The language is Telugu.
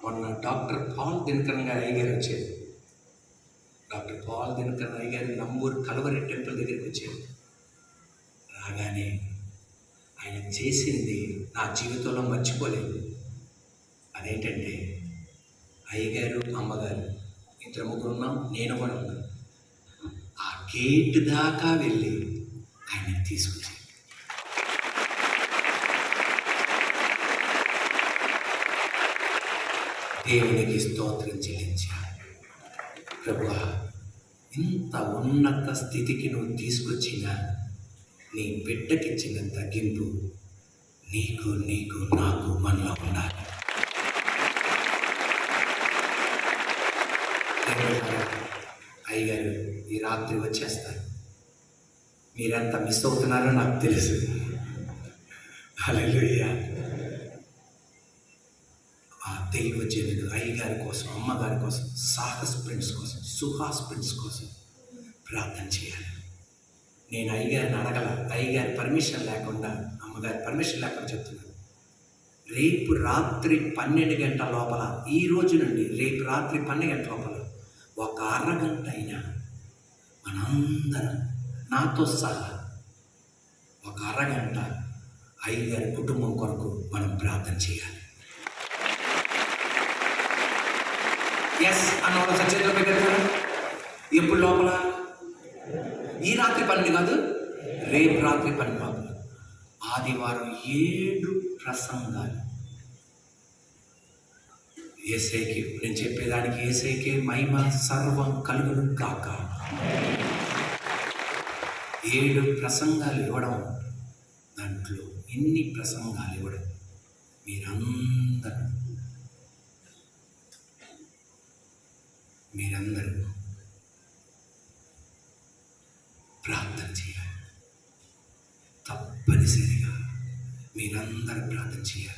మొన్న డాక్టర్ పాల్ దినకరన్ గారు అయ్యగారు వచ్చారు. డాక్టర్ పాల్ దినకరన్ అయ్యగారు నంబూరు కల్వరి టెంపుల్ దగ్గరికి వచ్చారు. రాగానే ఆయన చేసింది నా జీవితంలో మర్చిపోలేదు. అదేంటంటే అయ్యగారు అమ్మగారు ఇద్దరు ముగ్గురు ఉన్నాం, నేను కూడా ఉన్నాను. ఆ గేట్ దాకా వెళ్ళి ఆయన తీసుకొచ్చాను. దేవునికి స్తోత్రం చెల్లించాను. ప్రభువా, ఇంత ఉన్నత స్థితికి నువ్వు తీసుకొచ్చిన నీ బిడ్డకిచ్చిన తగ్గింపు నీకు నాకు మనలో ఉండాలి. అయ్యగారు ఈ రాత్రి వచ్చేస్తారు. మీరెంత మిస్ అవుతున్నారో నాకు తెలుసు. హల్లెలూయా. ఆ దైవజనుడు అయ్యగారి కోసం, అమ్మగారి కోసం, సాహస్ ప్రిన్స్ కోసం, సుహాస్ ప్రిన్స్ కోసం ప్రార్థన చేయాలి. నేను అయ్యగారిని అడగల. అయ్యగారి పర్మిషన్ లేకుండా, అమ్మగారి పర్మిషన్ లేకుండా చెప్తున్నాను. రేపు రాత్రి 12 గంటల లోపల, ఈ రోజు నుండి రేపు రాత్రి 12 గంటల లోపల ఒక అరగంట అయినా మనందరం నాతో సహా ఒక అరగంట అయ్యగారి కుటుంబం కొరకు మనం ప్రార్థన చేయాలి. ఎస్ అన్నవాళ్ళు సచేతలో పెట్టారు. ఎప్పుడు లోపల? ఈ రాత్రి 12 కాదు, రేపు రాత్రి 12 లోపల. ఆదివారం 7 ప్రసంగాలు. యేసయ్యకి, నేను చెప్పేదానికి యేసయ్యకే మహిమ సర్వం కలుగును కాక. 7 ప్రసంగాలు ఇవ్వడం, దాంట్లో ఎన్ని ప్రసంగాలు ఇవ్వడం, మీరందరూ ప్రార్థన చేయాలి. తప్పనిసరిగా మీరందరూ ప్రార్థన చేయాలి.